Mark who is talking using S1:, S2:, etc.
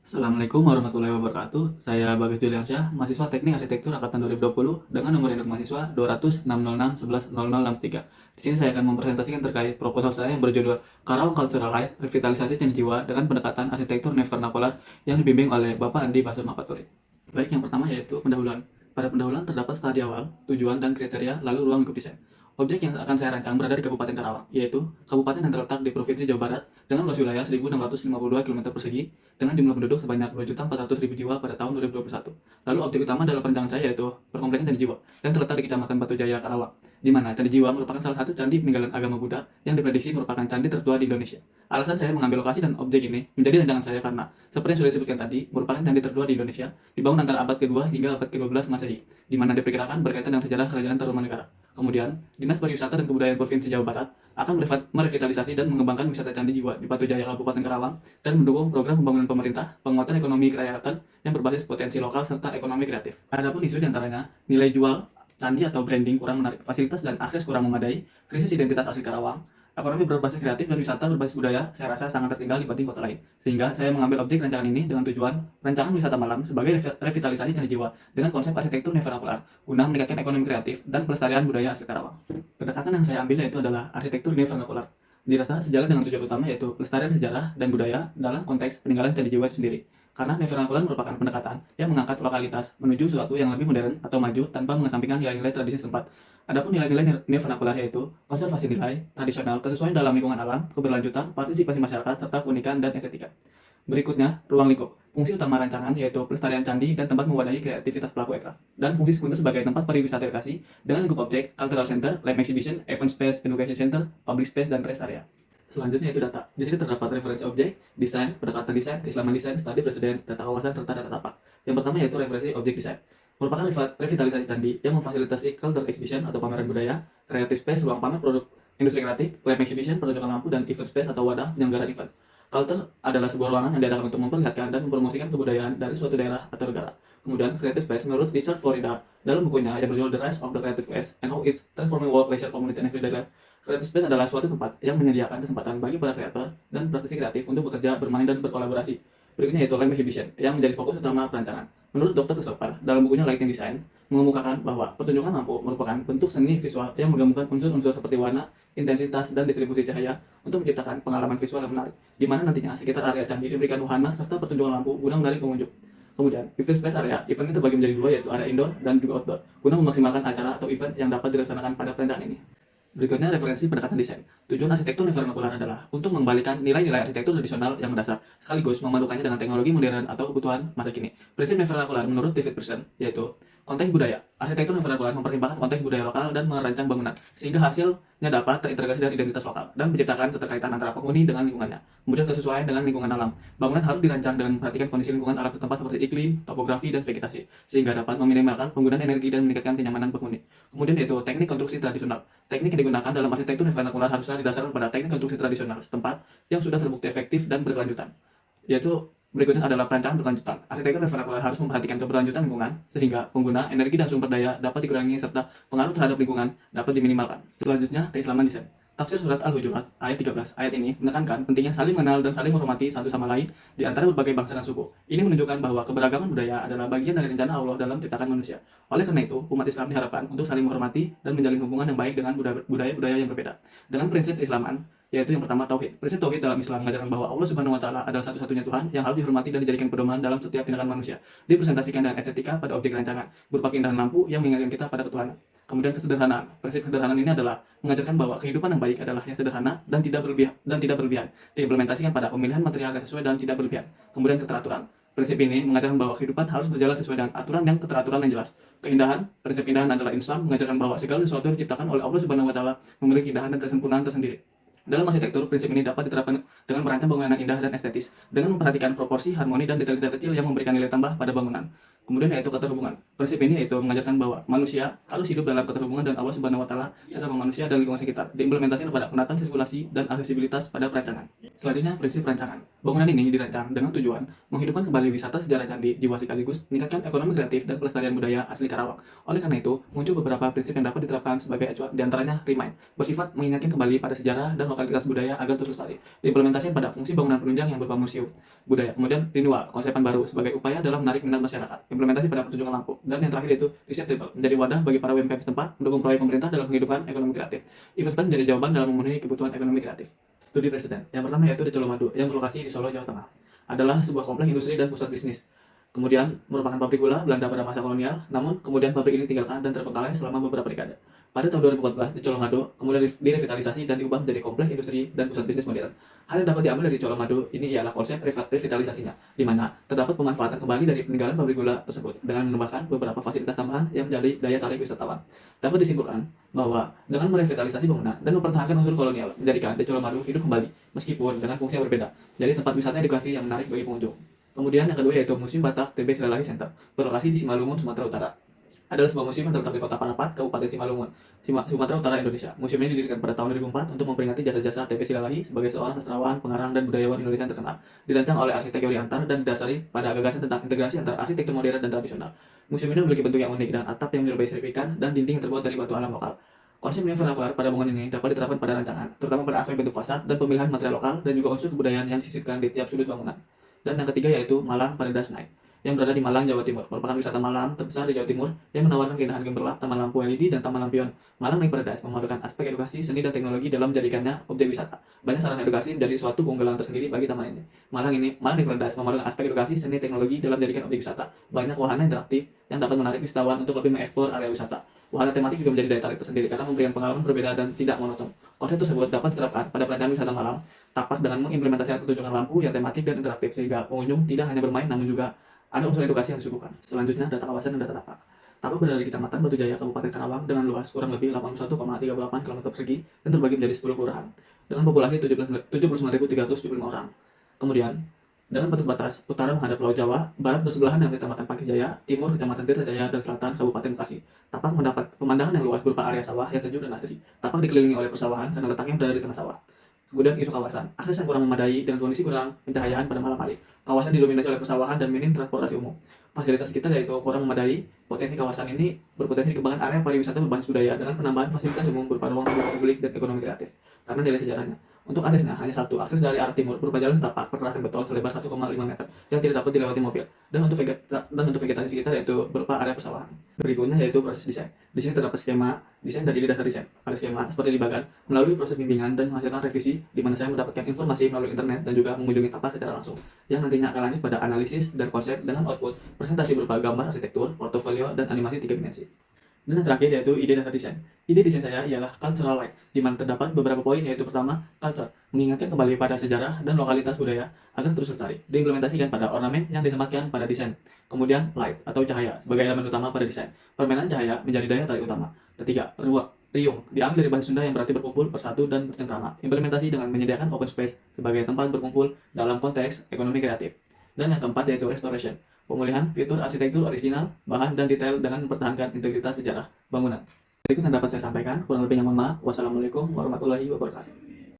S1: Assalamualaikum warahmatullahi wabarakatuh. Saya Bagas Juliansyah, mahasiswa Teknik Arsitektur angkatan 2020 dengan nomor induk mahasiswa 200.606.11.0063. Di sini saya akan mempresentasikan terkait proposal saya yang berjudul Karawang Cultural Life, Revitalisasi Candi Jiwa dengan pendekatan arsitektur neovernakular yang dibimbing oleh Bapak Andi Basur Mapaturi. Baik, yang pertama yaitu pendahuluan. Pada pendahuluan terdapat studi awal, tujuan dan kriteria, lalu ruang lingkup desain. Objek yang akan saya rancang berada di Kabupaten Karawang, yaitu kabupaten yang terletak di Provinsi Jawa Barat dengan luas wilayah 1.652 km persegi dengan jumlah penduduk sebanyak 2.400.000 jiwa pada tahun 2021. Lalu objek utama dalam perencanaan saya yaitu perkompleksan Candi Jiwa yang terletak di Kecamatan Batu Jaya, Karawang, di mana Candi Jiwa merupakan salah satu candi peninggalan agama Buddha yang diprediksi merupakan candi tertua di Indonesia. Alasan saya mengambil lokasi dan objek ini menjadi rancangan saya karena, seperti yang sudah disebutkan tadi, merupakan candi tertua di Indonesia, dibangun antara abad ke-2 hingga abad ke-12 Masehi, di mana diperkirakan berkaitan dengan sejarah Kerajaan Tarumanegara. Kemudian, Dinas Pariwisata dan Kebudayaan Provinsi Jawa Barat akan merevitalisasi dan mengembangkan wisata Candi Jiwa di Batu Jaya, Kabupaten Karawang, dan mendukung program pembangunan pemerintah, penguatan ekonomi kerakyatan yang berbasis potensi lokal serta ekonomi kreatif. Adapun isu diantaranya, nilai jual candi atau branding kurang menarik, fasilitas dan akses kurang memadai, krisis identitas asli Karawang, ekonomi berbasis kreatif dan wisata berbasis budaya saya rasa sangat tertinggal dibanding kota lain. Sehingga saya mengambil objek rancangan ini dengan tujuan rancangan wisata malam sebagai revitalisasi Candi Jiwa dengan konsep arsitektur neovernakular guna meningkatkan ekonomi kreatif dan pelestarian budaya asli Karawang. Pendekatan yang saya ambil yaitu adalah arsitektur neovernakular. Dirasa sejalan dengan tujuan utama yaitu pelestarian sejarah dan budaya dalam konteks peninggalan Candi Jiwa itu sendiri. Karena neovernakular merupakan pendekatan yang mengangkat lokalitas menuju sesuatu yang lebih modern atau maju tanpa mengesampingkan nilai-nilai tradisi setempat. Adapun nilai-nilai neovernakular yaitu konservasi nilai, tradisional, kesesuaian dalam lingkungan alam, keberlanjutan, partisipasi masyarakat, serta keunikan dan estetika. Berikutnya, ruang lingkup. Fungsi utama rancangan yaitu pelestarian candi dan tempat mewadahi kreativitas pelaku ekraf. Dan fungsi sekunder sebagai tempat pariwisata edukasi dengan lingkup objek, cultural center, lab exhibition, event space, education center, public space, dan rest area. Selanjutnya yaitu data. Di sini terdapat referensi objek, desain, pendekatan desain, keislaman desain, studi presiden, data kawasan, serta data tapak. Yang pertama yaitu referensi objek desain. Merupakan revitalisasi candi yang memfasilitasi cultural exhibition atau pameran budaya, creative space, ruang pamer produk industri kreatif, lab exhibition, pertunjukan lampu, dan event space atau wadah penyelenggaraan event. Culture adalah sebuah ruangan yang diadakan untuk memperlihatkan dan mempromosikan kebudayaan dari suatu daerah atau negara. Kemudian, creative space menurut Richard Florida dalam bukunya yang berjudul The Rise of the Creative Class and How It's Transforming Work, Leisure, Community, and Everyday Life. Creative space adalah suatu tempat yang menyediakan kesempatan bagi para kreator dan praktisi kreatif untuk bekerja, bermain, dan berkolaborasi. Berikutnya yaitu lab exhibition yang menjadi fokus utama perancangan. Menurut Dr. Christopher, dalam bukunya Lighting Design, mengemukakan bahwa pertunjukan lampu merupakan bentuk seni visual yang menggabungkan unsur-unsur seperti warna, intensitas, dan distribusi cahaya untuk menciptakan pengalaman visual yang menarik, di mana nantinya sekitar area candi diberikan wahana serta pertunjukan lampu guna menarik pengunjung. Kemudian, event space area, event ini terbagi menjadi dua yaitu area indoor dan juga outdoor, guna memaksimalkan acara atau event yang dapat dilaksanakan pada perencanaan ini. Berikutnya referensi pendekatan desain. Tujuan arsitektur neovernakular adalah untuk mengembalikan nilai-nilai arsitektur tradisional yang mendasar, sekaligus memadukannya dengan teknologi modern atau kebutuhan masa kini. Prinsip neovernakular menurut David Pearson yaitu konteks budaya. Arsitektur neovernakular mempertimbangkan konteks budaya lokal dan merancang bangunan, sehingga hasilnya dapat terintegrasi dengan identitas lokal dan menciptakan keterkaitan antara penghuni dengan lingkungannya. Kemudian kesesuaian dengan lingkungan alam. Bangunan harus dirancang dengan memperhatikan kondisi lingkungan alam setempat seperti iklim, topografi, dan vegetasi, sehingga dapat meminimalkan penggunaan energi dan meningkatkan kenyamanan penghuni. Kemudian yaitu teknik konstruksi tradisional. Teknik yang digunakan dalam arsitektur neovernakular harusnya didasarkan pada teknik konstruksi tradisional setempat yang sudah terbukti efektif dan berkelanjutan. Yaitu berikutnya adalah perancangan berkelanjutan. Arsitektur neovernakular harus memperhatikan keberlanjutan lingkungan sehingga pengguna energi dan sumber daya dapat dikurangi serta pengaruh terhadap lingkungan dapat diminimalkan. Selanjutnya, keislaman desain. Tafsir surat Al-Hujurat ayat 13. Ayat ini menekankan pentingnya saling mengenal dan saling menghormati satu sama lain di antara berbagai bangsa dan suku. Ini menunjukkan bahwa keberagaman budaya adalah bagian dari rencana Allah dalam ciptakan manusia. Oleh karena itu, umat Islam diharapkan untuk saling menghormati dan menjalin hubungan yang baik dengan budaya-budaya yang berbeda. Dengan prinsip Islaman, yaitu yang pertama tauhid. Prinsip tauhid dalam Islam mengajarkan bahwa Allah Subhanahu wa taala adalah satu-satunya Tuhan yang harus dihormati dan dijadikan pedoman dalam setiap tindakan manusia. Dipresentasikan dengan estetika pada objek rancangan, berupa keindahan lampu yang mengingatkan kita pada ketuhanan. Kemudian kesederhanaan. Prinsip kesederhanaan ini adalah mengajarkan bahwa kehidupan yang baik adalah yang sederhana dan tidak berlebihan. Diimplementasikan pada pemilihan material yang sesuai dan tidak berlebihan. Kemudian keteraturan. Prinsip ini mengajarkan bahwa kehidupan harus berjalan sesuai dengan aturan dan keteraturan yang jelas. Keindahan, prinsip keindahan adalah Islam mengajarkan bahwa segala sesuatu yang diciptakan oleh Allah Subhanahu wa taala memiliki keindahan dan kesempurnaan tersendiri. Dalam arsitektur, prinsip ini dapat diterapkan dengan merancang bangunan yang indah dan estetis, dengan memperhatikan proporsi, harmoni, dan detail-detail kecil yang memberikan nilai tambah pada bangunan. Kemudian yaitu keterhubungan. Prinsip ini yaitu mengajarkan bahwa manusia harus hidup dalam keterhubungan dan Allah Subhanahu wa taala sesama manusia dan lingkungan sekitar. Diimplementasikan pada penataan sirkulasi dan aksesibilitas pada perancangan. Selanjutnya, prinsip rancangan. Bangunan ini dirancang dengan tujuan menghidupkan kembali wisata sejarah candi jiwa sekaligus meningkatkan ekonomi kreatif dan pelestarian budaya asli Karawang. Oleh karena itu, muncul beberapa prinsip yang dapat diterapkan sebagai acuan, diantaranya Remind, bersifat mengingatkan kembali pada sejarah dan lokalitas budaya agar terus lestari, diimplementasikan pada fungsi bangunan penunjang yang berupa museum budaya. Kemudian Renewal, konsepan baru sebagai upaya dalam menarik minat masyarakat, implementasi pada pertunjukan lampu, dan yang terakhir yaitu Receptable, menjadi wadah bagi para UMKM setempat mendukung proyek pemerintah dalam menghidupkan ekonomi kreatif. Event menjadi jawaban dalam memenuhi kebutuhan ekonomi kreatif. Studi presiden. Yang pertama yaitu di Colomadu yang berlokasi di Solo, Jawa Tengah. Adalah sebuah kompleks industri dan pusat bisnis. Kemudian merupakan pabrik gula Belanda pada masa kolonial, namun kemudian pabrik ini tinggalkan dan terbengkalai selama beberapa dekade. Pada tahun 2014, di Colomadu kemudian direvitalisasi dan diubah menjadi kompleks industri dan pusat bisnis modern. Hal yang dapat diambil dari Colomadu ini ialah konsep revitalisasinya, di mana terdapat pemanfaatan kembali dari peninggalan pabrik gula tersebut dengan menambahkan beberapa fasilitas tambahan yang menjadi daya tarik wisatawan. Dapat disimpulkan bahwa dengan merevitalisasi bangunan dan mempertahankan unsur kolonial, menjadikan Colomadu hidup kembali meskipun dengan fungsi yang berbeda, jadi tempat wisata edukasi yang menarik bagi pengunjung. Kemudian yang kedua yaitu Museum Batak TB Silalahi Center, berlokasi di Simalungun, Sumatera Utara. Adalah sebuah museum yang terletak di Kota Parapat, Kabupaten Simalungun, Sumatera Utara, Indonesia. Museum ini didirikan pada tahun 2004 untuk memperingati jasa-jasa TB Silalahi sebagai seorang sastrawan, pengarang, dan budayawan Indonesia yang terkenal. Dirancang oleh arsitek Yoriantar dan didasari pada gagasan tentang integrasi antara arsitektur modern dan tradisional. Museum ini memiliki bentuk yang unik dan atap yang menyerupai serpikan dan dinding yang terbuat dari batu alam lokal. Konsep vernakular pada bangunan ini dapat diterapkan pada rancangan, terutama pada aspek bentuk fasad dan pemilihan material lokal dan juga unsur kebudayaan yang disisipkan di tiap sudut bangunan. Dan yang ketiga yaitu Malang Paradise Night yang berada di Malang, Jawa Timur, merupakan wisata malam terbesar di Jawa Timur yang menawarkan keindahan gemerlap, taman lampu LED, dan taman lampion. Malang Night Paradise memadukan aspek edukasi, seni, dan teknologi dalam menjadikannya objek wisata. Banyak sarana edukasi menjadi suatu keunggulan tersendiri bagi taman ini. Malang Night Paradise memadukan aspek edukasi, seni, teknologi dalam menjadikan objek wisata. Banyak wahana interaktif yang dapat menarik wisatawan untuk lebih mengeksplor area wisata. Wahana tematik juga menjadi daya tarik tersendiri karena memberikan pengalaman berbeda dan tidak monoton. Konsep tersebut dapat diterapkan pada perencanaan wisata malam, tapas dengan mengimplementasikan pertunjukan lampu yang tematik dan interaktif sehingga pengunjung tidak hanya bermain namun juga ada unsur edukasi yang disuguhkan. Selanjutnya, data kawasan dan data tapak. Tapak berada di Kecamatan Batu Jaya, Kabupaten Karawang dengan luas kurang lebih 81,38 km persegi dan terbagi menjadi 10 kelurahan dengan populasi 79.375 orang. Kemudian, dengan batas-batas utara menghadap Pulau Jawa, barat bersebelahan dengan Kecamatan Pakis Jaya, timur Kecamatan Tirta Jaya, dan selatan Kabupaten Bekasi. Tapak mendapat pemandangan yang luas berupa area sawah yang sejuk dan asri. Tapak dikelilingi oleh persawahan karena letaknya berada di tengah sawah. Kemudian isu kawasan, akses yang kurang memadai dengan kondisi kurang pencahayaan pada malam hari. Kawasan didominasi oleh persawahan dan minim transportasi umum. Fasilitas sekitar yaitu kurang memadai. Potensi kawasan ini berpotensi dikembangkan area pariwisata berbasis budaya dengan penambahan fasilitas umum berupa ruang publik dan ekonomi kreatif. Karena nilai sejarahnya. Untuk aksesnya hanya satu, akses dari arah timur berupa jalan setapak perkerasan beton selebar 1,5 meter yang tidak dapat dilewati mobil. Dan untuk vegetasi sekitar yaitu berupa area persawahan. Berikutnya yaitu proses desain. Di sini terdapat skema desain dan ide dasar desain. Pada skema seperti di bagan, melalui proses bimbingan dan menghasilkan revisi di mana saya mendapatkan informasi melalui internet dan juga mengunjungi tapak secara langsung. Yang nantinya akan lanjut pada analisis dan konsep dengan output presentasi berupa gambar arsitektur, portofolio, dan animasi 3 dimensi. Dan yang terakhir yaitu ide dasar desain. Ide desain saya ialah cultural light, di mana terdapat beberapa poin yaitu pertama, culture, mengingatkan kembali pada sejarah dan lokalitas budaya agar terus lestari, diimplementasikan pada ornamen yang disematkan pada desain. Kemudian light atau cahaya sebagai elemen utama pada desain. Permainan cahaya menjadi daya tarik utama. Ketiga, riung, diambil dari bahasa Sunda yang berarti berkumpul, bersatu, dan bercengkrama. Implementasi dengan menyediakan open space sebagai tempat berkumpul dalam konteks ekonomi kreatif. Dan yang keempat yaitu restoration, pemulihan fitur arsitektur orisinal, bahan, dan detail dengan mempertahankan integritas sejarah bangunan. Berikut yang dapat saya sampaikan, kurang lebihnya mohon maaf. Wassalamualaikum warahmatullahi wabarakatuh.